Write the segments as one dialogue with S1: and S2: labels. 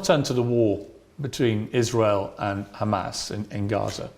S1: Turn to the war between Israel and Hamas in Gaza.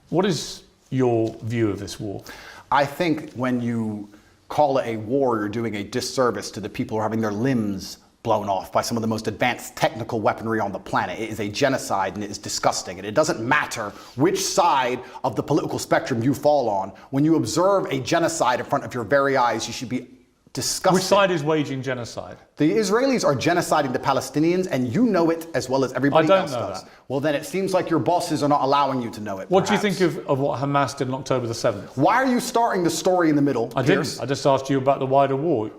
S1: What is your view of this war?
S2: I think when you call it a war, you're doing a disservice to the people who are having their limbs blown off by some of the most advanced technical weaponry on the planet. It is a genocide and it is disgusting. And it doesn't matter which side of the political spectrum you fall on. When you observe a genocide in front of your very eyes, you should be disgusted.
S1: Which side is waging genocide?
S2: The Israelis are genociding the Palestinians, and you know it as well as everybody else does. That. Well, then it seems like your bosses are not allowing you to know it.
S1: What do you think of what Hamas did on October the 7th?
S2: Why are you starting the story in the middle,
S1: I
S2: Piers?
S1: didn't. I just asked you about the wider war.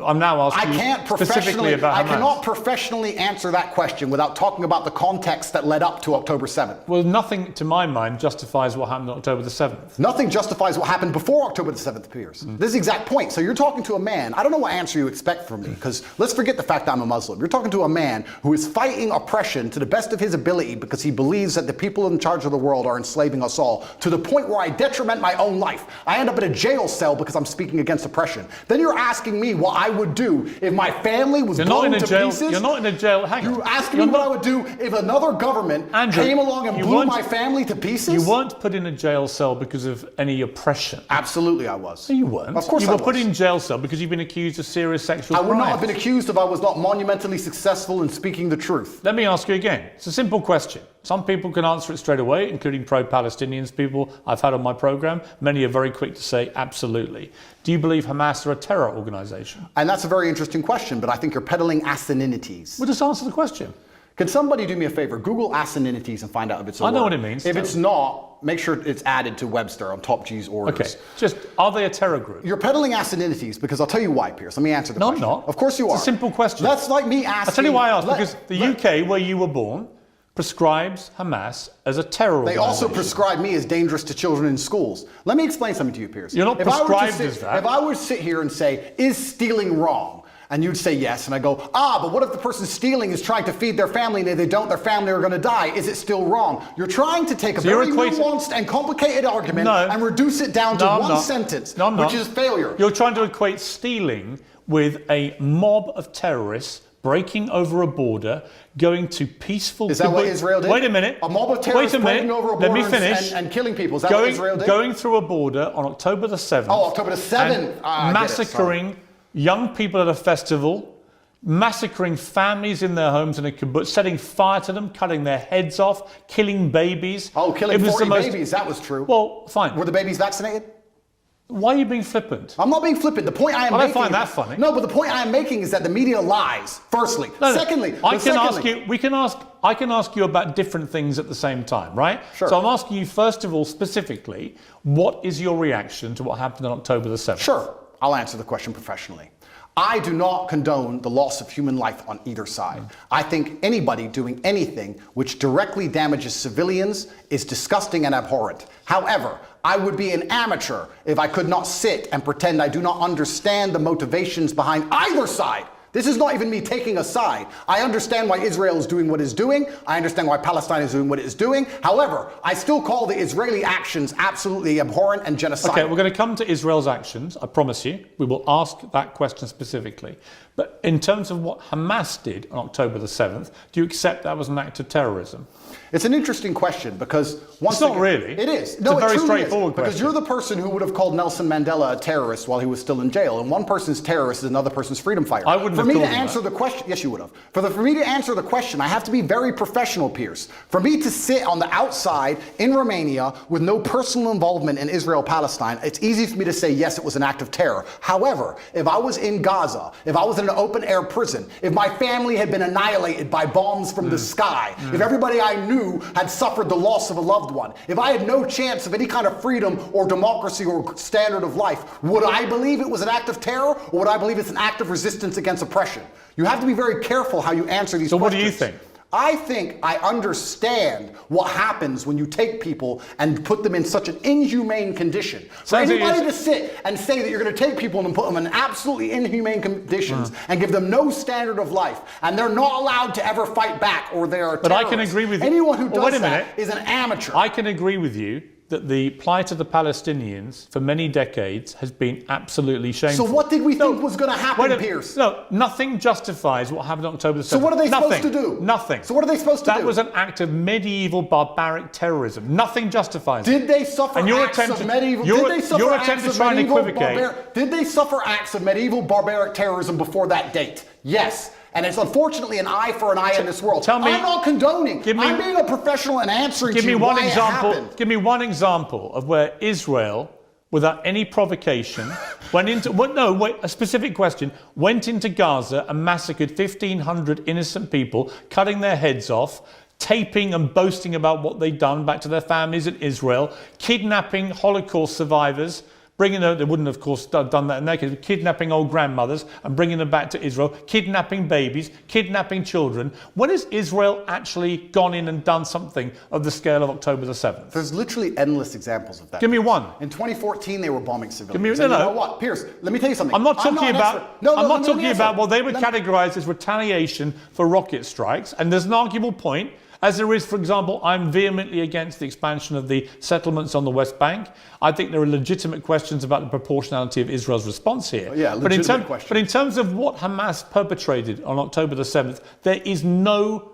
S1: I'm now asking you specifically about Hamas.
S2: I cannot professionally answer that question without talking about the context that led up to October 7th.
S1: Well, nothing, to my mind, justifies what happened on October the 7th.
S2: Nothing justifies what happened before October the 7th, Piers. This is the exact point. So you're talking to a man, I don't know what answer you expect from me, because let's forget the fact that I'm a Muslim. You're talking to a man who is fighting oppression to the best of his ability because he believes that the people in charge of the world are enslaving us all, to the point where I detriment my own life. I end up in a jail cell because I'm speaking against oppression. Then you're asking me what I would do if my family was blown to pieces.
S1: You're not in a jail. Hang on.
S2: You're asking me what I would do if another government came along and blew my family to pieces?
S1: You weren't put in a jail cell because of any oppression.
S2: Absolutely I was.
S1: No, you weren't.
S2: Of course
S1: you
S2: I
S1: were
S2: was.
S1: put in jail cell because you've been accused of serious sexual crimes.
S2: I would not have been accused if I was not monumentally successful in speaking the truth.
S1: Let me ask you again. It's a simple question. Some people can answer it straight away, including pro-Palestinians people I've had on my program. Many are very quick to say absolutely. Do you believe Hamas are a terror organization?
S2: And that's a very interesting question, but I think you're peddling asininities.
S1: Well, just answer the question.
S2: Can somebody do me a favor? Google asininities and find out if it's a word.
S1: I know what it means.
S2: If it's not, make sure it's added to Webster on Top G's orders.
S1: Okay, just, are they a terror group?
S2: You're peddling asininities because I'll tell you why, Piers. Let me answer the question.
S1: No, I'm not.
S2: Of course you are.
S1: It's a simple question.
S2: That's like me asking...
S1: I'll tell you why I asked, because the UK, where you were born, prescribes Hamas as a terror organization.
S2: They also prescribe me as dangerous to children in schools. Let me explain something to you, Piers.
S1: You're not prescribed as that.
S2: If I were to sit here and say, is stealing wrong? And you'd say yes, and I go, but what if the person stealing is trying to feed their family, and if they don't, their family are going to die? Is it still wrong? You're trying to take a very nuanced and complicated argument and reduce it down to one sentence, which is failure.
S1: You're trying to equate stealing with a mob of terrorists breaking over a border, going to peaceful...
S2: Is that what Israel did?
S1: Wait a minute.
S2: A mob of terrorists breaking over a border and killing people. Is that what Israel did?
S1: Going through a border on October the 7th.
S2: Oh, October the 7th.
S1: Massacring young people at a festival, massacring families in their homes in a kibbutz, setting fire to them, cutting their heads off, killing babies.
S2: Oh, killing 40 babies. That was true.
S1: Well, fine.
S2: Were the babies vaccinated?
S1: Why are you being flippant?
S2: I'm not being flippant. The point I am making...
S1: I don't find that funny.
S2: No, but the point I am making is that the media lies, firstly. Secondly... I
S1: can ask you about different things at the same time, right?
S2: Sure.
S1: So I'm asking you, first of all, specifically, what is your reaction to what happened on October the 7th?
S2: Sure. I'll answer the question professionally. I do not condone the loss of human life on either side. I think anybody doing anything which directly damages civilians is disgusting and abhorrent. However, I would be an amateur if I could not sit and pretend I do not understand the motivations behind either side. This is not even me taking a side. I understand why Israel is doing what it's doing. I understand why Palestine is doing what it is doing. However, I still call the Israeli actions absolutely abhorrent and genocidal.
S1: Okay, we're going to come to Israel's actions, I promise you. We will ask that question specifically. But in terms of what Hamas did on October the 7th, do you accept that was an act of terrorism?
S2: It's an interesting question because
S1: it's not really.
S2: It is.
S1: It's a very straightforward question.
S2: Because you're the person who would have called Nelson Mandela a terrorist while he was still in jail, and one person's terrorist is another person's freedom fighter.
S1: I wouldn't have called him that.
S2: For me to answer the question, yes, you would have. For me to answer the question, I have to be very professional, Piers. For me to sit on the outside in Romania with no personal involvement in Israel-Palestine, it's easy for me to say yes, it was an act of terror. However, if I was in Gaza, if I was in an open-air prison, if my family had been annihilated by bombs from the sky, if everybody I knew had suffered the loss of a loved one, if I had no chance of any kind of freedom or democracy or standard of life, would I believe it was an act of terror, or would I believe it's an act of resistance against oppression? You have to be very careful how you answer these questions.
S1: So what do you think?
S2: I think I understand what happens when you take people and put them in such an inhumane condition. For anybody to sit and say that you're going to take people and put them in absolutely inhumane conditions and give them no standard of life, and they're not allowed to ever fight back, or they are terrorists.
S1: But I can agree with you.
S2: Anyone who does that is an amateur.
S1: I can agree with you that the plight of the Palestinians for many decades has been absolutely shameful.
S2: So what did we think was going to happen, Piers?
S1: No, nothing justifies what happened on October the 7th.
S2: So what are they supposed to do?
S1: Nothing.
S2: So what are they supposed to do?
S1: That was an act of medieval barbaric terrorism. Nothing justifies it.
S2: Did they suffer acts of medieval?
S1: Your attempt to try and equivocate.
S2: Did they suffer acts of medieval barbaric terrorism before that date? Yes. And it's unfortunately an eye for an eye in this world.
S1: Tell me,
S2: I'm not condoning. I'm being a professional and answering to you why it happened.
S1: Give me one example of where Israel, without any provocation, went into... a specific question. Went into Gaza and massacred 1,500 innocent people, cutting their heads off, taping and boasting about what they'd done back to their families in Israel, kidnapping Holocaust survivors, they wouldn't, of course, done that in their case, kidnapping old grandmothers and bringing them back to Israel, kidnapping babies, kidnapping children. When has Israel actually gone in and done something of the scale of October the 7th?
S2: There's literally endless examples of that.
S1: Give me one.
S2: In 2014, they were bombing civilians.
S1: You
S2: know what, Piers, let me tell you something.
S1: I'm not talking about what they would categorize as retaliation for rocket strikes, and there's an arguable point. As there is, for example, I'm vehemently against the expansion of the settlements on the West Bank. I think there are legitimate questions about the proportionality of Israel's response here.
S2: Yeah, legitimate questions.
S1: But in terms of what Hamas perpetrated on October the 7th, there is no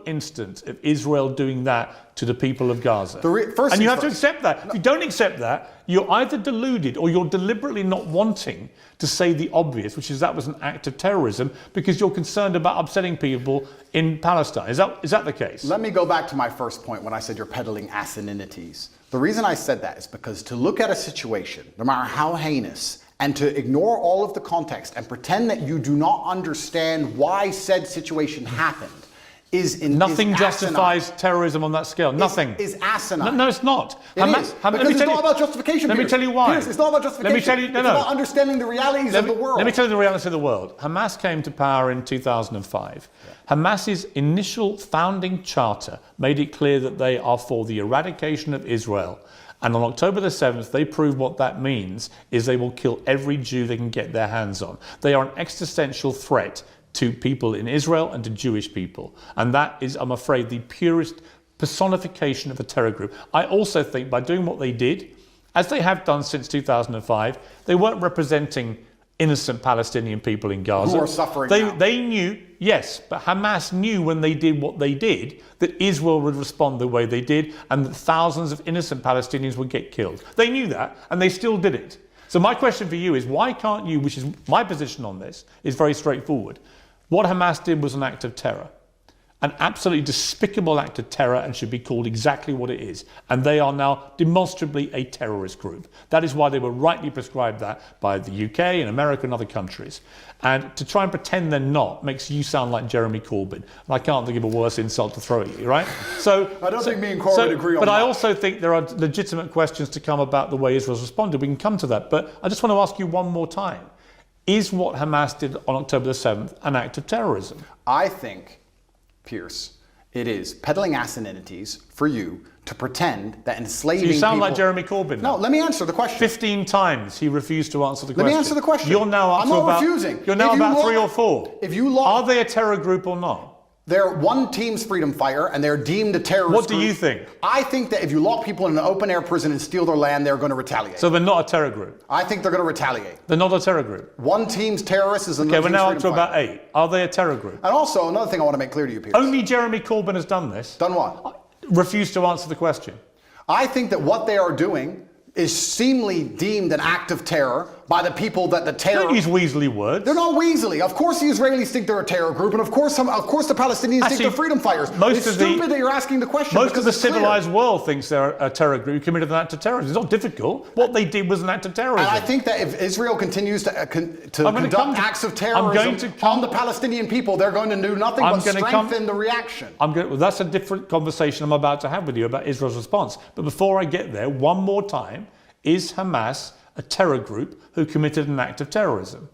S1: instance of Israel doing that to the people of Gaza. And you have to accept that. No. If you don't accept that, you're either deluded or you're deliberately not wanting to say the obvious, which is that was an act of terrorism, because you're concerned about upsetting people in Palestine. Is that the case?
S2: Let me go back to my first point when I said you're peddling asininities. The reason I said that is because to look at a situation, no matter how heinous, and to ignore all of the context and pretend that you do not understand why said situation happened
S1: Nothing justifies terrorism on that scale. Nothing.
S2: Is asinine.
S1: No, it's not.
S2: Because it's not about justification.
S1: Let me tell you why.
S2: Piers, it's not about justification.
S1: Let me tell you,
S2: it's about understanding the realities of the world.
S1: Let me tell you the reality of the world. Hamas came to power in 2005. Yeah. Hamas's initial founding charter made it clear that they are for the eradication of Israel. And on October the 7th, they proved what that means is they will kill every Jew they can get their hands on. They are an existential threat to people in Israel and to Jewish people. And that is, I'm afraid, the purest personification of a terror group. I also think by doing what they did, as they have done since 2005, they weren't representing innocent Palestinian people in Gaza.
S2: Who are suffering now.
S1: They knew, yes, but Hamas knew when they did what they did that Israel would respond the way they did and that thousands of innocent Palestinians would get killed. They knew that and they still did it. So my question for you is, why can't you, which is my position on this, is very straightforward. What Hamas did was an act of terror. An absolutely despicable act of terror and should be called exactly what it is. And they are now demonstrably a terrorist group. That is why they were rightly prescribed that by the UK and America and other countries. And to try and pretend they're not makes you sound like Jeremy Corbyn. And I can't think of a worse insult to throw at you, right? So
S2: I don't think me and Corbyn agree on that.
S1: But I also think there are legitimate questions to come about the way Israel's responded. We can come to that. But I just want to ask you one more time. Is what Hamas did on October the 7th an act of terrorism?
S2: I think, Piers, it is peddling asininities for you to pretend that enslaving people...
S1: So you sound like Jeremy Corbyn.
S2: No, let me answer the question.
S1: 15 times he refused to answer the question.
S2: Let me answer the question.
S1: You're now up
S2: I'm
S1: to
S2: not
S1: about...
S2: refusing.
S1: You're now about 3 or 4.
S2: If you look...
S1: Are they a terror group or not?
S2: They're one team's freedom fighter and they're deemed a terrorist
S1: What do
S2: group.
S1: you think?
S2: I think that if you lock people in an open-air prison and steal their land, they're going to retaliate.
S1: So they're not a terror group?
S2: I think they're going to retaliate.
S1: They're not a terror group?
S2: One team's terrorist is another
S1: team's freedom fighter. Okay, we're now up to
S2: fighter.
S1: about 8. Are they a terror group?
S2: And also, another thing I want to make clear to you, Piers.
S1: Only Jeremy Corbyn has done this.
S2: Done what?
S1: Refused to answer the question.
S2: I think that what they are doing is seemingly deemed an act of terror by the people that the terror...
S1: Don't use weaselly words.
S2: They're not weaselly. Of course the Israelis think they're a terror group, and of course the Palestinians think they're freedom fighters. It's stupid that you're asking the question.
S1: Most of the civilized world thinks they're a terror group who committed an act of terrorism. It's not difficult. What they did was an act of terrorism.
S2: And I think that if Israel continues to conduct acts of terrorism on the Palestinian people, they're going to do nothing but strengthen the reaction.
S1: Well, that's a different conversation I'm about to have with you about Israel's response. But before I get there, one more time, is Hamas a terror group who committed an act of terrorism?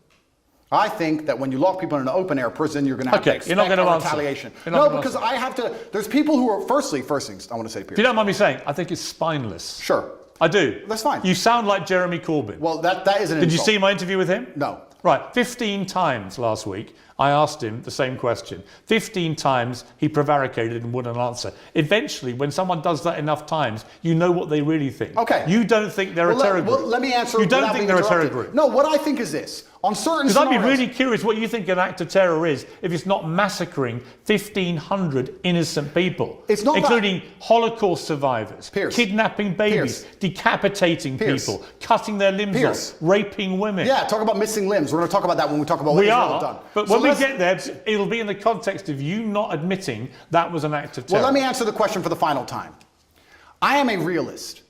S2: I think that when you lock people in an open-air prison, you're going to have to expect retaliation. No, because I have to... There's people who are... First things I want to say, Piers.
S1: If you don't mind me saying, I think it's spineless.
S2: Sure.
S1: I do.
S2: That's fine.
S1: You sound like Jeremy Corbyn.
S2: Well, that is an insult.
S1: Did you see my interview with him?
S2: No.
S1: Right. 15 times last week, I asked him the same question. 15 times he prevaricated and wouldn't answer. Eventually, when someone does that enough times, you know what they really think.
S2: Okay.
S1: You don't think they're a terror group.
S2: Well, let me answer.
S1: You don't think they're a terror group.
S2: No, what I think is this. On certain
S1: Because I'd be
S2: scenarios,
S1: really curious what you think an act of terror is if it's not massacring 1,500 innocent people,
S2: It's not
S1: including Holocaust survivors,
S2: Piers.
S1: kidnapping babies, decapitating
S2: Piers.
S1: people, cutting their limbs
S2: Piers.
S1: off, raping women.
S2: Yeah, talk about missing limbs. We're going to talk about that when we talk about what
S1: We
S2: Israel have
S1: are,
S2: done.
S1: but
S2: So
S1: when we
S2: let's-
S1: get there, it'll be in the context of you not admitting that was an act of terror.
S2: Well, let me answer the question for the final time. I am a realist.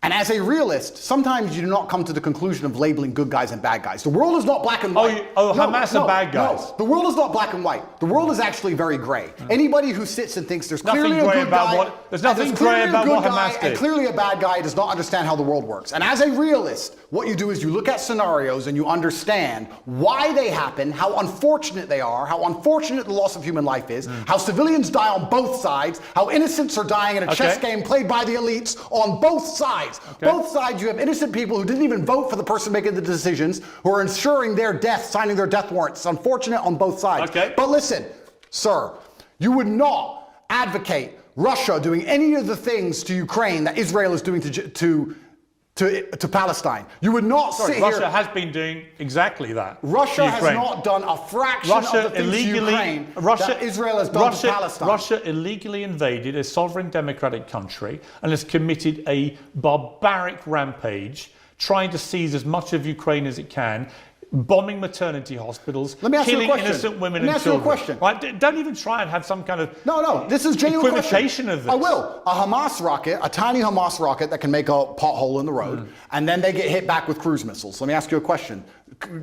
S2: And as a realist, sometimes you do not come to the conclusion of labeling good guys and bad guys. The world is not black and white.
S1: Hamas are bad guys.
S2: No, the world is not black and white. The world is actually very gray. Anybody who sits and thinks there's
S1: Nothing
S2: clearly a
S1: grey
S2: good
S1: about
S2: guy,
S1: what- there's
S2: and
S1: nothing
S2: clearly
S1: grey
S2: a
S1: about
S2: good
S1: what
S2: guy
S1: Hamas did.
S2: and clearly a bad guy does not understand how the world works. And as a realist, what you do is you look at scenarios and you understand why they happen, how unfortunate they are, how unfortunate the loss of human life is, how civilians die on both sides, how innocents are dying in a chess game played by the elites on both sides. Both sides, you have innocent people who didn't even vote for the person making the decisions, who are ensuring their death, signing their death warrants. It's unfortunate on both sides. But listen, sir, you would not advocate Russia doing any of the things to Ukraine that Israel is doing to Palestine. You would not sit here.
S1: Russia has been doing exactly that.
S2: Russia
S1: to
S2: has
S1: Ukraine.
S2: not done a fraction of the things to Ukraine that Israel has done to Palestine.
S1: Russia illegally invaded a sovereign democratic country and has committed a barbaric rampage, trying to seize as much of Ukraine as it can, bombing maternity hospitals, killing innocent women and children. Right? Don't even try and have some kind of
S2: This is genuine
S1: equivocation of this.
S2: I will. A Hamas rocket, a tiny Hamas rocket that can make a pothole in the road, and then they get hit back with cruise missiles. Let me ask you a question.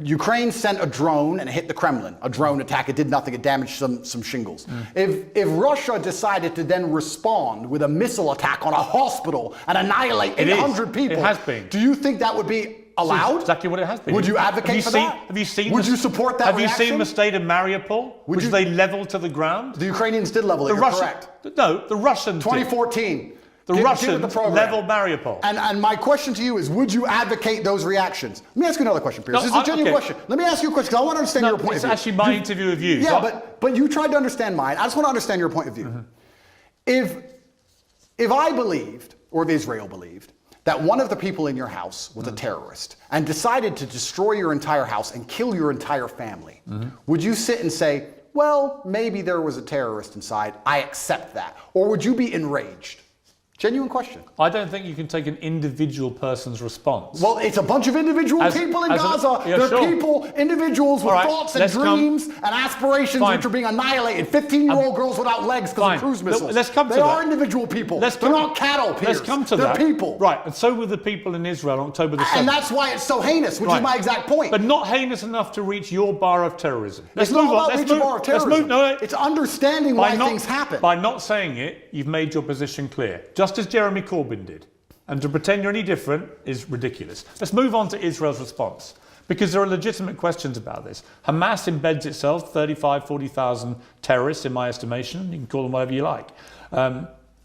S2: Ukraine sent a drone and it hit the Kremlin. A drone attack. It did nothing. It damaged some shingles. If Russia decided to then respond with a missile attack on a hospital and annihilate 800 people,
S1: it has been.
S2: Do you think that would be allowed?
S1: That's exactly what it has been.
S2: Would you advocate for that?
S1: Have you seen?
S2: Would you support that
S1: Have
S2: reaction?
S1: you seen the state of Mariupol, which they leveled to the ground?
S2: The Ukrainians did level it. You're correct.
S1: No, the Russians.
S2: 2014.
S1: The Russians leveled Mariupol.
S2: And my question to you is, would you advocate those reactions? Let me ask you another question, Piers. This is a genuine question. Let me ask you a question because I want to understand your point of view.
S1: It's actually my interview of you.
S2: Yeah, but you tried to understand mine. I just want to understand your point of view. If I believed, or if Israel believed, that one of the people in your house was a terrorist and decided to destroy your entire house and kill your entire family, would you sit and say, well, maybe there was a terrorist inside, I accept that? Or would you be enraged? Genuine question.
S1: I don't think you can take an individual person's response.
S2: Well, it's a bunch of individual people in Gaza. They're people, individuals with thoughts and dreams and aspirations which are being annihilated. 15-year-old girls without legs because of cruise missiles.
S1: Let's come to that.
S2: They are individual people. They're not cattle, Piers.
S1: Let's come to that.
S2: They're people.
S1: Right, and so were the people in Israel on October the 7th.
S2: And that's why it's so heinous, which is my exact point.
S1: But not heinous enough to reach your bar of terrorism.
S2: It's not about reaching bar of terrorism. It's understanding why things happen.
S1: By not saying it, you've made your position clear. Just as Jeremy Corbyn did. And to pretend you're any different is ridiculous. Let's move on to Israel's response, because there are legitimate questions about this. Hamas embeds itself, 40,000 terrorists in my estimation. You can call them whatever you like.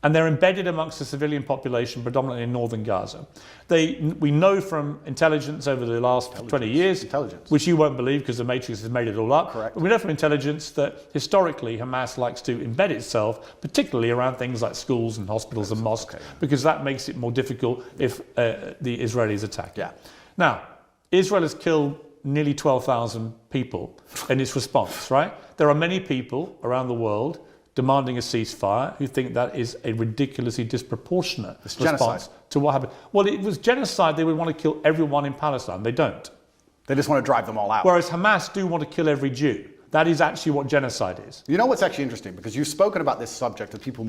S1: And they're embedded amongst the civilian population, predominantly in northern Gaza. We know from intelligence over the last 20 years, which you won't believe because the Matrix has made it all up.
S2: Correct.
S1: But we know from intelligence that historically Hamas likes to embed itself, particularly around things like schools and hospitals and mosques, because that makes it more difficult if the Israelis attack. Now, Israel has killed nearly 12,000 people in its response, right? There are many people around the world demanding a ceasefire who think that is a ridiculously disproportionate response to what happened. Well, it was genocide. They would want to kill everyone in Palestine. They don't.
S2: They just want to drive them all out.
S1: Whereas Hamas do want to kill every Jew. That is actually what genocide is.
S2: You know what's actually interesting? Because you've spoken about this subject with people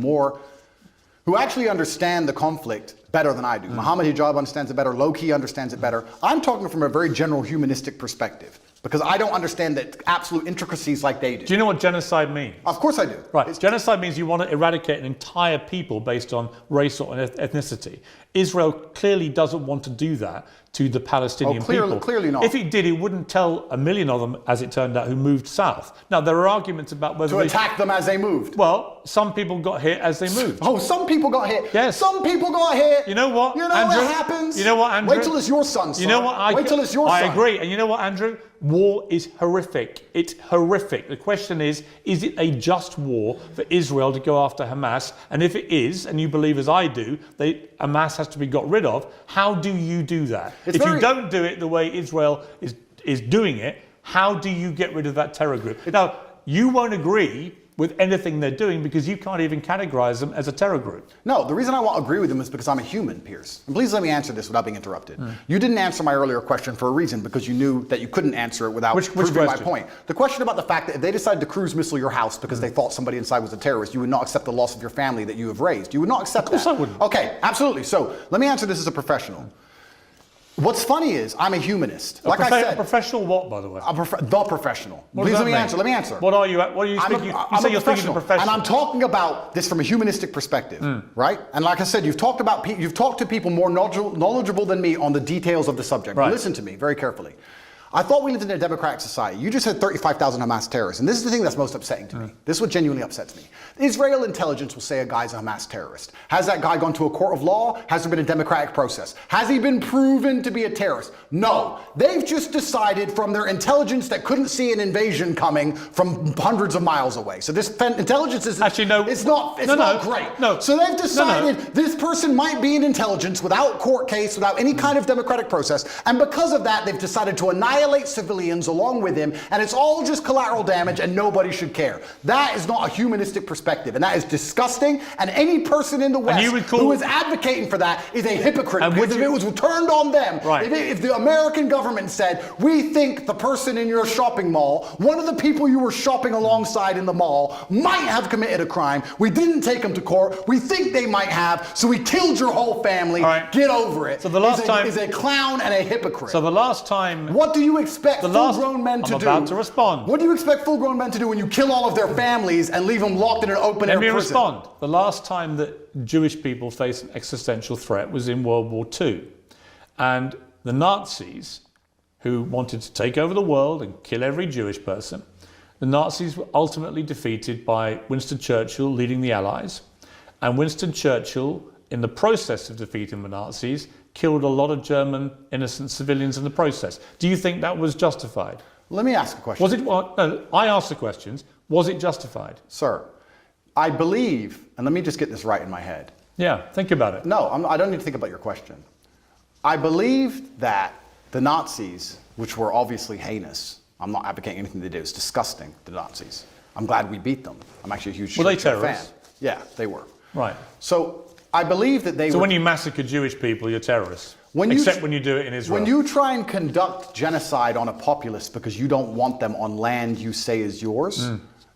S2: who actually understand the conflict better than I do. Mohammed Hijab understands it better. Low-key understands it better. I'm talking from a very general humanistic perspective, because I don't understand the absolute intricacies like they do.
S1: Do you know what genocide means?
S2: Of course I do.
S1: Right. Genocide means you want to eradicate an entire people based on race or ethnicity. Israel clearly doesn't want to do that to the Palestinian people.
S2: Clearly not.
S1: If it did, it wouldn't tell a million of them, as it turned out, who moved south. Now, there are arguments about whether
S2: to attack them as they moved.
S1: Well, some people got hit as they moved.
S2: Oh, some people got hit.
S1: Yes.
S2: Some people got hit.
S1: You know what,
S2: You know
S1: Andrew?
S2: what happens?
S1: You know what, Andrew?
S2: Wait till it's your son, son.
S1: You know what?
S2: Wait till it's your son.
S1: I agree. And you know what, Andrew? War is horrific. It's horrific. The question is it a just war for Israel to go after Hamas? And if it is, and you believe as I do, Hamas has to be got rid of, how do you do that? If you don't do it the way Israel is doing it, how do you get rid of that terror group? Now, you won't agree with anything they're doing because you can't even categorize them as a terror group.
S2: No, the reason I won't agree with them is because I'm a human, Piers. And please let me answer this without being interrupted. You didn't answer my earlier question for a reason, because you knew that you couldn't answer it without proving my point. The question about the fact that if they decided to cruise missile your house because they thought somebody inside was a terrorist, you would not accept the loss of your family that you have raised. You would not accept that.
S1: Of course I wouldn't.
S2: Okay, absolutely. So let me answer this as a professional. What's funny is I'm a humanist. Like I said,
S1: professional what, by the way?
S2: The professional.
S1: What
S2: Please
S1: does
S2: let me
S1: that
S2: answer. Let me answer.
S1: What are you? What are you speaking? You say you're speaking to professional,
S2: and I'm talking about this from a humanistic perspective, right? And like I said, you've talked to people more knowledgeable than me on the details of the subject.
S1: Right.
S2: Listen to me very carefully. I thought we lived in a democratic society. You just had 35,000 Hamas terrorists, and this is the thing that's most upsetting to me. This is what genuinely upsets me. Israel intelligence will say a guy's a Hamas terrorist. Has that guy gone to a court of law? Has there been a democratic process? Has he been proven to be a terrorist? No. They've just decided from their intelligence that couldn't see an invasion coming from hundreds of miles away. So this intelligence is
S1: actually no.
S2: It's not great.
S1: No.
S2: So they've decided this person might be an intelligence without court case, without any kind of democratic process, and because of that, they've decided to annihilate civilians along with him, and it's all just collateral damage and nobody should care. That is not a humanistic perspective, and that is disgusting, and any person in the West who is advocating for that is a hypocrite, because if it was turned on them, if the American government said, we think the person in your shopping mall, one of the people you were shopping alongside in the mall, might have committed a crime, we didn't take them to court, we think they might have, so we killed your whole family, get over it.
S1: So the last time
S2: is a clown and a hypocrite.
S1: So the last time,
S2: what do you expect full-grown men to do?
S1: I'm about to respond.
S2: What do you expect full-grown men to do when you kill all of their families and leave them locked in an open-air prison?
S1: Let me respond. The last time that Jewish people faced an existential threat was in World War II. And the Nazis, who wanted to take over the world and kill every Jewish person, the Nazis were ultimately defeated by Winston Churchill leading the Allies. And Winston Churchill, in the process of defeating the Nazis, killed a lot of German innocent civilians in the process. Do you think that was justified?
S2: Let me ask a question.
S1: Was it? No, I asked the questions. Was it justified?
S2: Sir, I believe, and let me just get this right in my head.
S1: Yeah, think about it.
S2: No, I don't need to think about your question. I believe that the Nazis, which were obviously heinous, I'm not advocating anything they did, it's disgusting, the Nazis. I'm glad we beat them. I'm actually a huge
S1: Were they
S2: fan.
S1: terrorists?
S2: Yeah, they were.
S1: Right.
S2: So I believe that they
S1: So when you massacre Jewish people, you're terrorists. Except when you do it in Israel.
S2: When you try and conduct genocide on a populace because you don't want them on land you say is yours,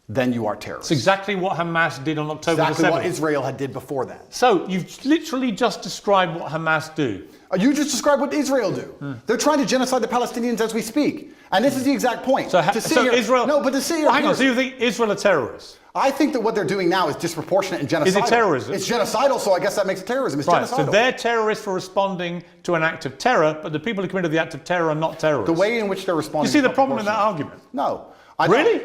S2: then you are terrorists.
S1: It's exactly what Hamas did on October the 7th.
S2: Exactly what Israel had did before that.
S1: So you've literally just described what Hamas do.
S2: You just described what Israel do. They're trying to genocide the Palestinians as we speak. And this is the exact point.
S1: So Israel...
S2: No, but to sit here...
S1: Hang on, so you think Israel are terrorists?
S2: I think that what they're doing now is disproportionate and genocidal.
S1: Is it terrorism?
S2: It's genocidal, so I guess that makes it terrorism. It's genocidal.
S1: So they're terrorists for responding to an act of terror, but the people who committed the act of terror are not terrorists.
S2: The way in which they're responding...
S1: You see the problem in that argument?
S2: No.
S1: Really?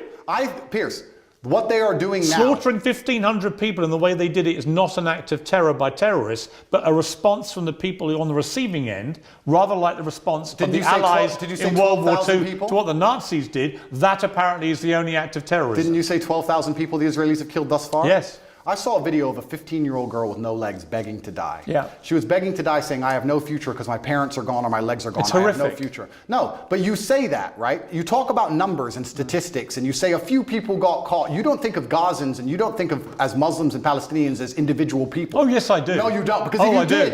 S2: Piers, what they are doing now...
S1: Slaughtering 1,500 people in the way they did it is not an act of terror by terrorists, but a response from the people who are on the receiving end, rather like the response of the Allies in World War II to what the Nazis did. That apparently is the only act of terrorism.
S2: Didn't you say 12,000 people the Israelis have killed thus far?
S1: Yes.
S2: I saw a video of a 15-year-old girl with no legs begging to die.
S1: Yeah.
S2: She was begging to die saying, I have no future because my parents are gone or my legs are gone.
S1: It's horrific.
S2: I have no future. No, but you say that, right? You talk about numbers and statistics and you say a few people got caught. You don't think of Gazans and you don't think of as Muslims and Palestinians as individual people.
S1: Oh, yes, I do.
S2: No, you don't. Because if you did,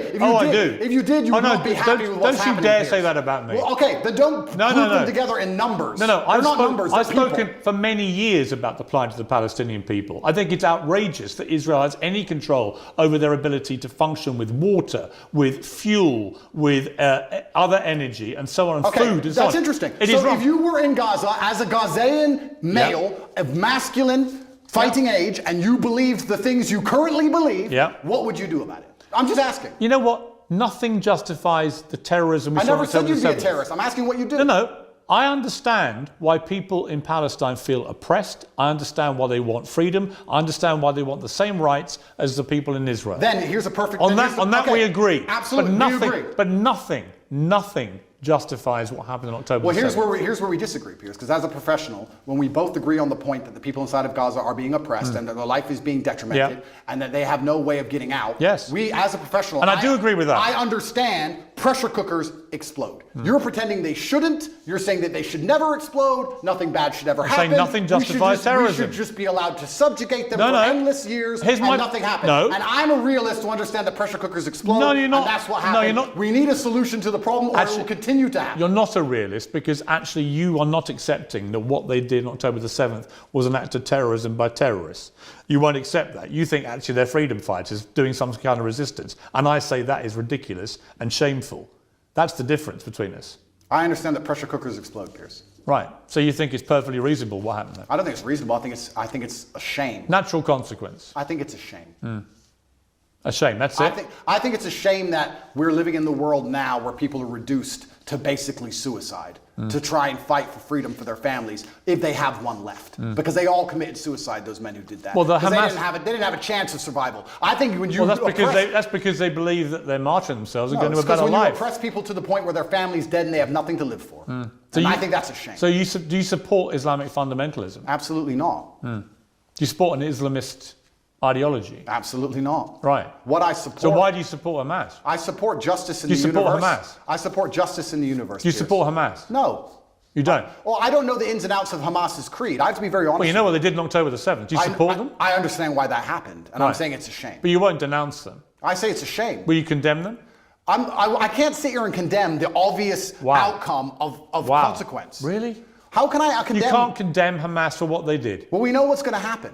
S2: if you did, you would not be happy with what's happening.
S1: Don't you dare say that about me.
S2: Well, okay, then don't group them together in numbers.
S1: No,
S2: they're not numbers, they're
S1: I've spoken for many years about the plight of the Palestinian people. I think it's outrageous that Israel has any control over their ability to function with water, with fuel, with other energy, and so on, and food and so on.
S2: That's interesting.
S1: So
S2: if you were in Gaza as a Gazan male of masculine fighting age, and you believed the things you currently believe, what would you do about it? I'm just asking.
S1: You know what? nothing justifies the terrorism we
S2: I
S1: saw
S2: never
S1: on
S2: said
S1: October
S2: you'd
S1: the
S2: be a
S1: 7th.
S2: terrorist. I'm asking what you do.
S1: No. I understand why people in Palestine feel oppressed. I understand why they want freedom. I understand why they want the same rights as the people in Israel.
S2: Then here's a perfect...
S1: On that we agree.
S2: Absolutely,
S1: But nothing justifies what happened on October
S2: Well,
S1: the 7th.
S2: here's where we disagree, Piers, because as a professional, when we both agree on the point that the people inside of Gaza are being oppressed and that their life is being detrimented and that they have no way of getting out,
S1: yes,
S2: we, as a professional...
S1: And I do agree with that.
S2: I understand pressure cookers explode. You're pretending they shouldn't. You're saying that they should never explode. Nothing bad should ever happen.
S1: Saying nothing justifies terrorism.
S2: We should just be allowed to subjugate them for endless years and nothing happens.
S1: No.
S2: And I'm a realist to understand that pressure cookers explode.
S1: No, you're not.
S2: And that's what happened.
S1: No, you're not.
S2: We need a solution to the problem or it will continue to happen.
S1: You're not a realist because actually you are not accepting that what they did on October the 7th was an act of terrorism by terrorists. You won't accept that. You think actually they're freedom fighters doing some kind of resistance. And I say that is ridiculous and shameful. That's the difference between us.
S2: I understand that pressure cookers explode, Piers.
S1: Right. So you think it's perfectly reasonable what happened there?
S2: I don't think it's reasonable. I think it's a shame.
S1: Natural consequence.
S2: I think it's a shame.
S1: A shame. That's it.
S2: I think it's a shame that we're living in the world now where people are reduced to basically suicide to try and fight for freedom for their families if they have one left. Because they all committed suicide, those men who did that.
S1: Well, the
S2: Hamas,
S1: Hamas...
S2: they didn't have a chance of survival. I think when you
S1: that's because they believe that they're martyring themselves and going to a better
S2: when
S1: life.
S2: you oppress people to the point where their family's dead and they have nothing to live for. So I think that's a shame.
S1: So do you support Islamic fundamentalism?
S2: Absolutely not.
S1: Do you support an Islamist ideology?
S2: Absolutely not.
S1: Right.
S2: What I support...
S1: So why do you support Hamas?
S2: I support justice in the universe.
S1: Do you support Hamas?
S2: I support justice in the universe.
S1: Do you support Hamas?
S2: No.
S1: You don't?
S2: Well, I don't know the ins and outs of Hamas's creed. I have to be very honest.
S1: Well, you know what they did on October the 7th. Do you support them?
S2: I understand why that happened, and I'm saying it's a shame.
S1: But you won't denounce them?
S2: I say it's a shame.
S1: Will you condemn them?
S2: I can't sit here and condemn the obvious outcome of consequence.
S1: Really?
S2: How can I condemn?
S1: You can't condemn Hamas for what they did.
S2: Well, we know what's going to happen.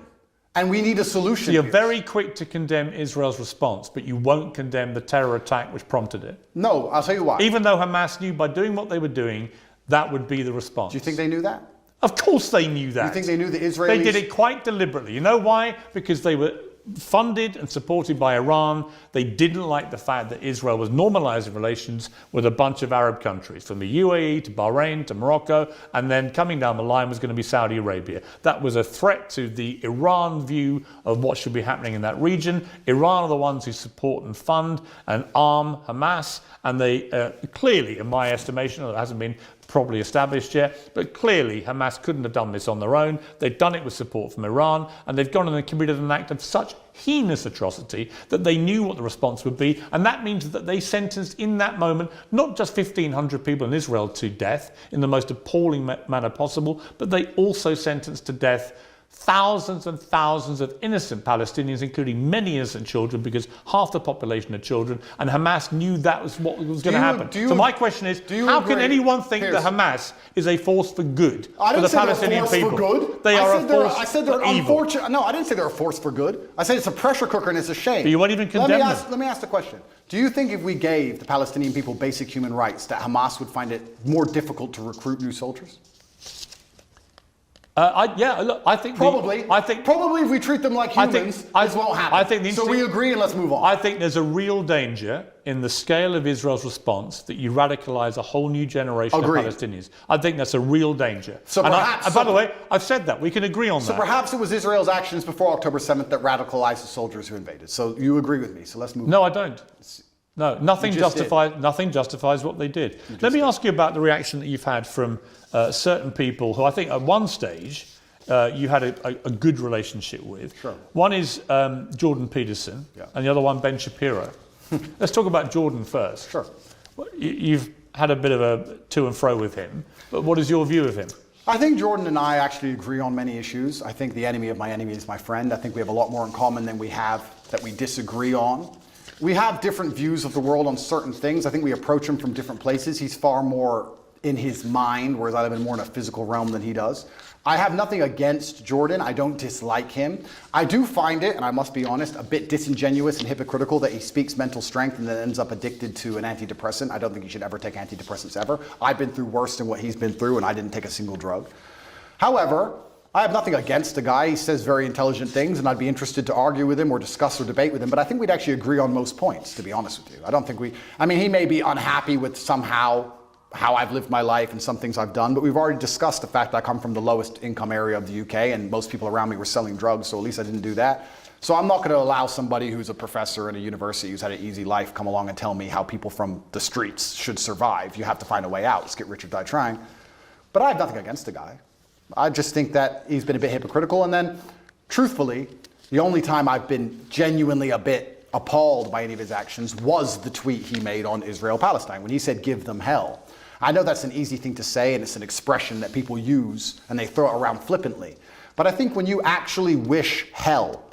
S2: And we need a solution.
S1: So you're very quick to condemn Israel's response, but you won't condemn the terror attack which prompted it.
S2: No, I'll tell you why.
S1: Even though Hamas knew by doing what they were doing, that would be the response.
S2: Do you think they knew that?
S1: Of course they knew that.
S2: You think they knew the Israelis?
S1: They did it quite deliberately. You know why? Because they were funded and supported by Iran. They didn't like the fact that Israel was normalizing relations with a bunch of Arab countries, from the UAE to Bahrain to Morocco, and then coming down the line was going to be Saudi Arabia. That was a threat to the Iran view of what should be happening in that region. Iran are the ones who support and fund and arm Hamas, and they clearly, in my estimation, it hasn't been properly established yet, but clearly Hamas couldn't have done this on their own. They've done it with support from Iran, and they've gone and committed an act of such heinous atrocity that they knew what the response would be, and that means that they sentenced in that moment not just 1,500 people in Israel to death in the most appalling manner possible, but they also sentenced to death thousands and thousands of innocent Palestinians, including many innocent children, because half the population are children, and Hamas knew that was what was going to happen. So my question is, how can anyone think that Hamas is a force for good for the Palestinian people?
S2: For good.
S1: They are a force
S2: I said they're
S1: for evil.
S2: Unfortunate. No, I didn't say they're a force for good. I said it's a pressure cooker and it's a shame.
S1: But you won't even condemn them.
S2: Let me ask the question. Do you think if we gave the Palestinian people basic human rights, that Hamas would find it more difficult to recruit new soldiers?
S1: I think
S2: probably if we treat them like humans, this won't happen. So we agree and let's move on.
S1: I think there's a real danger in the scale of Israel's response that you radicalize a whole new generation of Palestinians. I think that's a real danger.
S2: So perhaps,
S1: by the way, I've said that. We can agree on that.
S2: So perhaps it was Israel's actions before October 7th that radicalized the soldiers who invaded. So you agree with me. So let's move on.
S1: No, I don't. No, nothing justifies what they did. Let me ask you about the reaction that you've had from certain people who I think at one stage you had a good relationship with.
S2: Sure.
S1: One is Jordan Peterson, and the other one Ben Shapiro. Let's talk about Jordan first.
S2: Sure.
S1: You've had a bit of a to and fro with him, but what is your view of him?
S2: I think Jordan and I actually agree on many issues. I think the enemy of my enemy is my friend. I think we have a lot more in common than we have that we disagree on. We have different views of the world on certain things. I think we approach him from different places. He's far more in his mind, whereas I live in more in a physical realm than he does. I have nothing against Jordan. I don't dislike him. I do find it, and I must be honest, a bit disingenuous and hypocritical that he speaks mental strength and then ends up addicted to an antidepressant. I don't think he should ever take antidepressants ever. I've been through worse than what he's been through, and I didn't take a single drug. However, I have nothing against the guy. He says very intelligent things, and I'd be interested to argue with him or discuss or debate with him, but I think we'd actually agree on most points, to be honest with you. I don't think he may be unhappy with somehow how I've lived my life and some things I've done, but we've already discussed the fact that I come from the lowest income area of the UK, and most people around me were selling drugs, so at least I didn't do that. So I'm not going to allow somebody who's a professor in a university who's had an easy life come along and tell me how people from the streets should survive. You have to find a way out. Let's get rich or die trying. But I have nothing against the guy. I just think that he's been a bit hypocritical, and then, truthfully, the only time I've been genuinely a bit appalled by any of his actions was the tweet he made on Israel-Palestine, when he said, "Give them hell." I know that's an easy thing to say, and it's an expression that people use, and they throw it around flippantly. But I think when you actually wish hell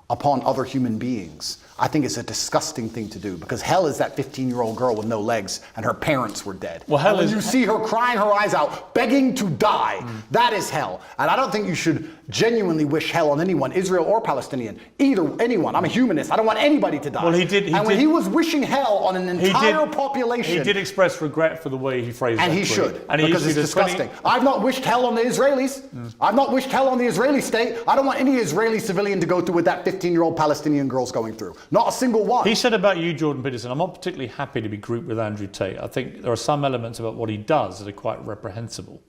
S2: upon other human beings, I think it's a disgusting thing to do, because hell is that 15-year-old girl with no legs and her parents were dead.
S1: Well, hell
S2: and
S1: is,
S2: when you see her crying her eyes out, begging to die, that is hell. And I don't think you should genuinely wish hell on anyone, Israel or Palestinian, anyone. I'm a humanist. I don't want anybody to die.
S1: Well, he did.
S2: When he was wishing hell on an entire population,
S1: he did express regret for the way he phrased
S2: and
S1: that
S2: he
S1: tweet.
S2: should,
S1: And
S2: because it's disgusting. I've not wished hell on the Israelis. I've not wished hell on the Israeli state. I don't want any Israeli civilian to go through what that 15-year-old Palestinian girl's going through. Not a single one.
S1: He said about you, Jordan Peterson, I'm not particularly happy to be grouped with Andrew Tate. I think there are some elements about what he does that are quite reprehensible.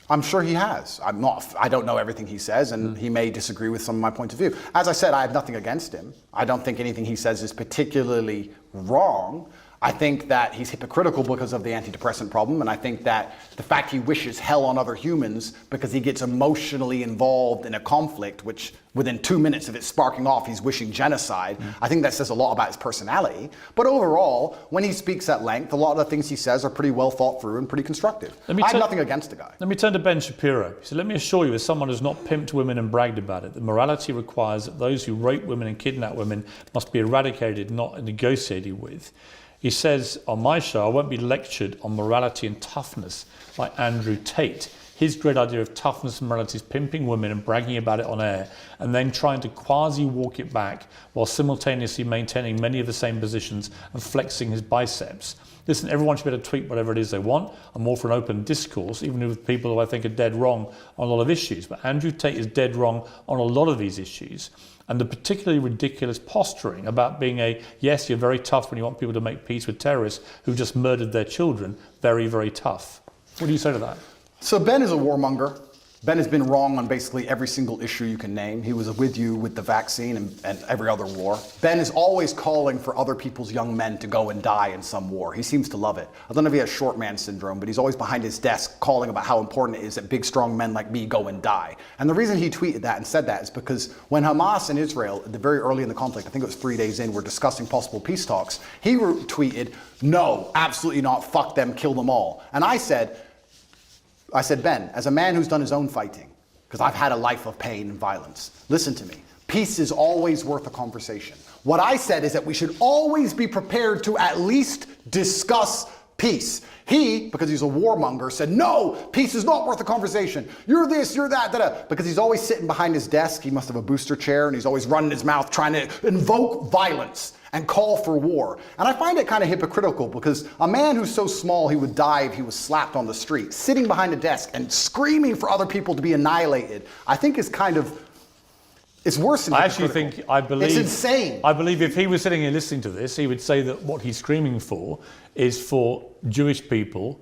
S2: I'm sure he has. I don't know everything he says, and he may disagree with some of my point of view. As I said, I have nothing against him. I don't think anything he says is particularly wrong. I think that he's hypocritical because of the antidepressant problem, and I think that the fact he wishes hell on other humans because he gets emotionally involved in a conflict, which within 2 minutes of it sparking off, he's wishing genocide. I think that says a lot about his personality. But overall, when he speaks at length, a lot of the things he says are pretty well thought through and pretty constructive. I have nothing against the guy.
S1: Let me turn to Ben Shapiro. He said, "Let me assure you, as someone who's not pimped women and bragged about it, that morality requires that those who rape women and kidnap women must be eradicated, not negotiated with." He says, on my show, I won't be lectured on morality and toughness by Andrew Tate. His great idea of toughness and morality is pimping women and bragging about it on air, and then trying to quasi-walk it back while simultaneously maintaining many of the same positions and flexing his biceps. Listen, everyone should be able to tweet whatever it is they want. I'm all for an open discourse, even with people who I think are dead wrong on a lot of issues. But Andrew Tate is dead wrong on a lot of these issues. And the particularly ridiculous posturing about being yes, you're very tough when you want people to make peace with terrorists who just murdered their children, very, very tough. What do you say to that?
S2: So Ben is a warmonger. Ben has been wrong on basically every single issue you can name. He was with you with the vaccine and every other war. Ben is always calling for other people's young men to go and die in some war. He seems to love it. I don't know if he has short man syndrome, but he's always behind his desk calling about how important it is that big, strong men like me go and die. And the reason he tweeted that and said that is because when Hamas and Israel, at the very early in the conflict, I think it was 3 days in, were discussing possible peace talks, he tweeted, "No, absolutely not, fuck them, kill them all." And I said, Ben, as a man who's done his own fighting, because I've had a life of pain and violence, listen to me. Peace is always worth a conversation. What I said is that we should always be prepared to at least discuss peace. He, because he's a warmonger, said, "No, peace is not worth a conversation. You're this, you're that, da-da." Because he's always sitting behind his desk. He must have a booster chair, and he's always running his mouth trying to invoke violence and call for war. And I find it kind of hypocritical, because a man who's so small he would die if he was slapped on the street, sitting behind a desk and screaming for other people to be annihilated, I think is kind of, it's worse than hypocritical. It's insane.
S1: I believe if he was sitting here listening to this, he would say that what he's screaming for is for Jewish people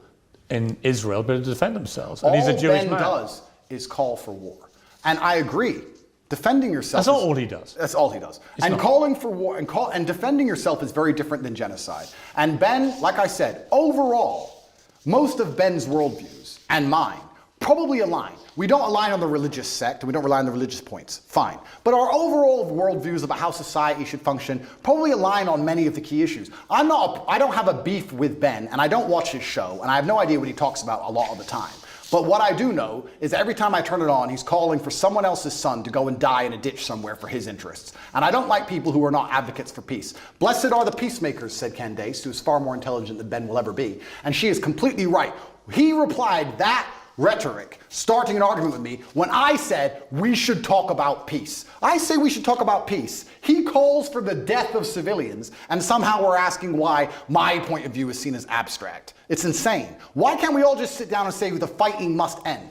S1: in Israel to be able to defend themselves. And he's a Jewish man.
S2: All Ben does is call for war. And I agree. Defending yourself.
S1: That's not all he does.
S2: That's all he does. And calling for war and defending yourself is very different than genocide. And Ben, like I said, overall, most of Ben's worldviews and mine probably align. We don't align on the religious sect, we don't rely on the religious points, fine. But our overall worldviews about how society should function probably align on many of the key issues. I don't have a beef with Ben, and I don't watch his show, and I have no idea what he talks about a lot of the time. But what I do know is that every time I turn it on, he's calling for someone else's son to go and die in a ditch somewhere for his interests. And I don't like people who are not advocates for peace. "Blessed are the peacemakers," said Candace, who is far more intelligent than Ben will ever be. And she is completely right. He replied that rhetoric, starting an argument with me, when I said we should talk about peace. I say we should talk about peace. He calls for the death of civilians, and somehow we're asking why my point of view is seen as abstract. It's insane. Why can't we all just sit down and say the fighting must end?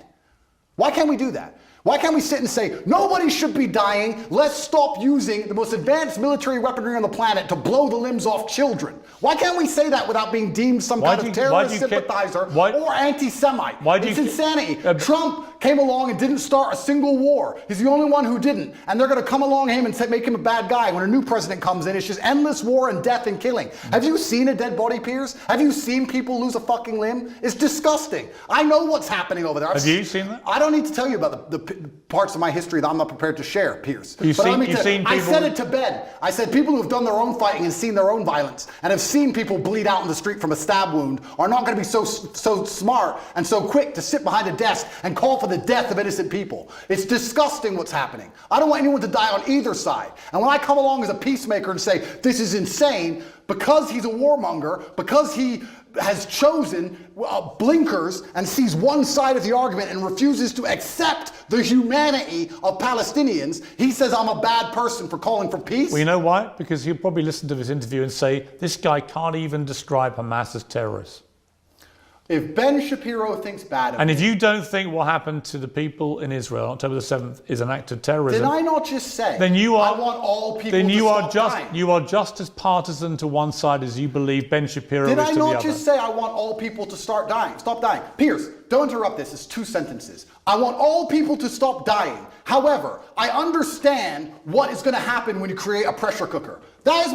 S2: Why can't we do that? Why can't we sit and say, nobody should be dying, let's stop using the most advanced military weaponry on the planet to blow the limbs off children? Why can't we say that without being deemed some kind of terrorist sympathizer or anti-Semite? It's insanity. Trump came along and didn't start a single war. He's the only one who didn't. And they're going to come along him and make him a bad guy. When a new president comes in, it's just endless war and death and killing. Have you seen a dead body, Piers? Have you seen people lose a fucking limb? It's disgusting. I know what's happening over there.
S1: Have you seen that?
S2: I don't need to tell you about the parts of my history that I'm not prepared to share, Piers.
S1: I
S2: said it to Ben. I said people who have done their own fighting and seen their own violence and have seen people bleed out in the street from a stab wound are not going to be so smart and so quick to sit behind a desk and call for the death of innocent people. It's disgusting what's happening. I don't want anyone to die on either side. And when I come along as a peacemaker and say, this is insane, because he's a warmonger, because he has chosen blinkers and sees one side of the argument and refuses to accept the humanity of Palestinians, he says I'm a bad person for calling for peace.
S1: Well, you know why? Because he'll probably listen to this interview and say, this guy can't even describe Hamas as terrorists.
S2: If Ben Shapiro thinks bad of
S1: And if you don't think what happened to the people in Israel on October the 7th is an act of terrorism,
S2: did I not just say
S1: then you are,
S2: I want all people
S1: then
S2: to
S1: you
S2: stop
S1: are just
S2: dying?
S1: You are just as partisan to one side as you believe Ben Shapiro
S2: Did
S1: is
S2: I
S1: to the other.
S2: not just say I want all people to stop dying? Piers, don't interrupt this. It's 2 sentences. I want all people to stop dying. However, I understand what is going to happen when you create a pressure cooker. That is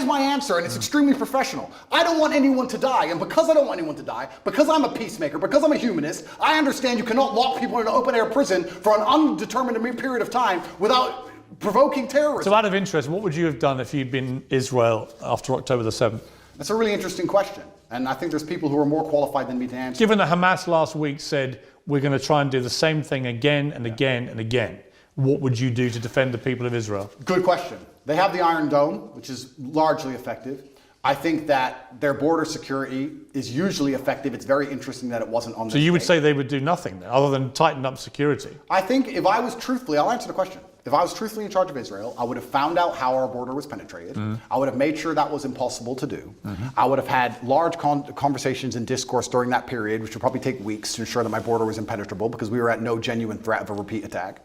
S2: my answer, and it's extremely professional. I don't want anyone to die, and because I don't want anyone to die, because I'm a peacemaker, because I'm a humanist, I understand you cannot lock people in an open-air prison for an undetermined period of time without provoking terrorism.
S1: So out of interest, what would you have done if you'd been Israel after October the 7th?
S2: That's a really interesting question, and I think there's people who are more qualified than me to answer.
S1: Given that Hamas last week said, we're going to try and do the same thing again and again and again, what would you do to defend the people of Israel?
S2: Good question. They have the Iron Dome, which is largely effective. I think that their border security is usually effective. It's very interesting that it wasn't on this
S1: So you would
S2: day.
S1: say they would do nothing then, other than tighten up security?
S2: I think if I was truthfully, I'll answer the question. If I was truthfully in charge of Israel, I would have found out how our border was penetrated. I would have made sure that was impossible to do. I would have had large conversations and discourse during that period, which would probably take weeks to ensure that my border was impenetrable because we were at no genuine threat of a repeat attack.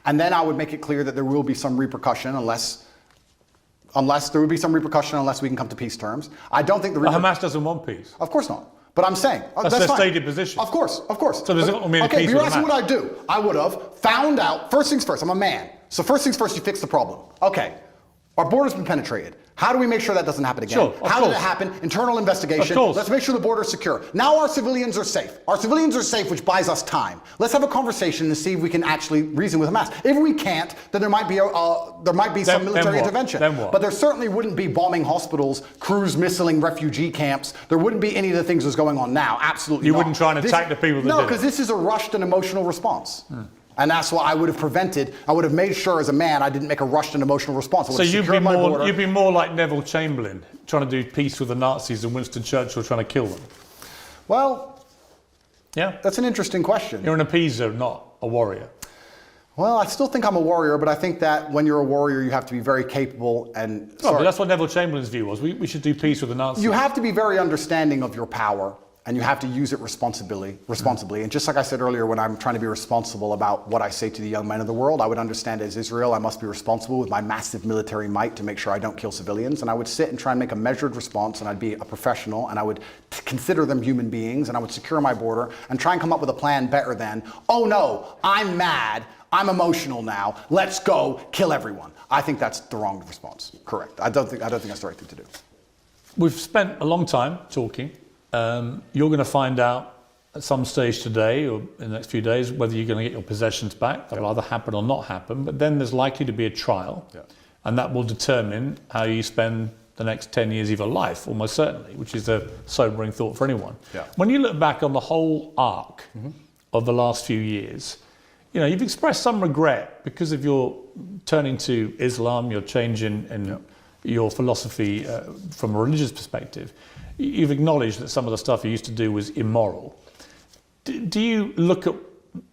S2: And then I would make it clear that there will be some repercussion unless we can come to peace terms. I don't think
S1: Hamas doesn't want peace.
S2: Of course not. But I'm saying
S1: that's their
S2: fine.
S1: Stated position.
S2: Of course.
S1: So there's not mean
S2: okay,
S1: peace
S2: but you're
S1: with
S2: asking
S1: Hamas.
S2: what I'd do. I would have found out. First things first. I'm a man. So first things first, you fix the problem. Okay, our border's been penetrated. How do we make sure that doesn't happen again?
S1: Sure,
S2: How did it happen? Internal investigation.
S1: Of course.
S2: Let's make sure the border's secure. Now our civilians are safe. Our civilians are safe, which buys us time. Let's have a conversation and see if we can actually reason with Hamas. If we can't, then there might be some military intervention.
S1: Then what?
S2: But there certainly wouldn't be bombing hospitals, cruise missiling refugee camps. There wouldn't be any of the things that's going on now. Absolutely
S1: You
S2: not.
S1: wouldn't try and attack the people that did
S2: No,
S1: it.
S2: because this is a rushed and emotional response. And that's what I would have prevented. I would have made sure as a man I didn't make a rushed and emotional response.
S1: So you'd be more like Neville Chamberlain, trying to do peace with the Nazis and Winston Churchill trying to kill them.
S2: Well,
S1: yeah,
S2: that's an interesting question.
S1: You're an appeaser, not a warrior.
S2: Well, I still think I'm a warrior, but I think that when you're a warrior, you have to be very capable and...
S1: But that's what Neville Chamberlain's view was. We should do peace with the Nazis.
S2: You have to be very understanding of your power, and you have to use it responsibly. And just like I said earlier, when I'm trying to be responsible about what I say to the young men of the world, I would understand as Israel, I must be responsible with my massive military might to make sure I don't kill civilians. And I would sit and try and make a measured response, and I'd be a professional, and I would consider them human beings, and I would secure my border and try and come up with a plan better than, oh no, I'm mad, I'm emotional now, let's go kill everyone. I think that's the wrong response. Correct. I don't think that's the right thing to do. We've
S1: spent a long time talking. You're going to find out at some stage today or in the next few days whether you're going to get your possessions back. That'll either happen or not happen, but then there's likely to be a trial, and that will determine how you spend the next 10 years of your life, almost certainly, which is a sobering thought for anyone. When you look back on the whole arc of the last few years, you know, you've expressed some regret because of your turning to Islam, your change in your philosophy from a religious perspective. You've acknowledged that some of the stuff you used to do was immoral. Do you look at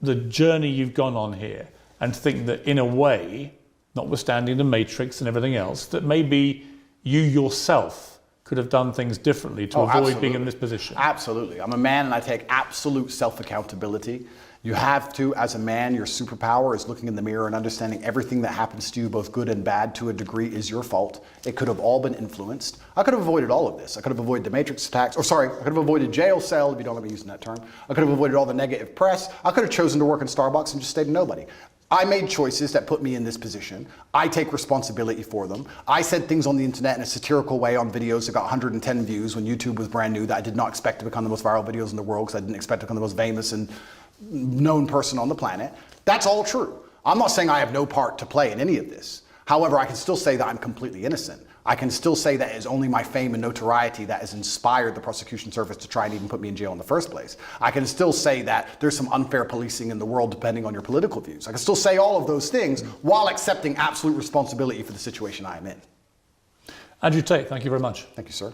S1: the journey you've gone on here and think that in a way, notwithstanding the Matrix and everything else, that maybe you yourself could have done things differently to avoid being in this position?
S2: Absolutely. I'm a man and I take absolute self-accountability. You have to, as a man, your superpower is looking in the mirror and understanding everything that happens to you, both good and bad, to a degree is your fault. It could have all been influenced. I could have avoided all of this. I could have avoided the Matrix attacks, I could have avoided jail cell, if you don't let me using that term. I could have avoided all the negative press. I could have chosen to work in Starbucks and just stayed a nobody. I made choices that put me in this position. I take responsibility for them. I said things on the internet in a satirical way on videos that got 110 views when YouTube was brand new that I did not expect to become the most viral videos in the world because I didn't expect to become the most famous and known person on the planet. That's all true. I'm not saying I have no part to play in any of this. However, I can still say that I'm completely innocent. I can still say that it is only my fame and notoriety that has inspired the prosecution service to try and even put me in jail in the first place. I can still say that there's some unfair policing in the world depending on your political views. I can still say all of those things while accepting absolute responsibility for the situation I am in.
S1: Andrew Tate, thank you very much.
S2: Thank you, sir.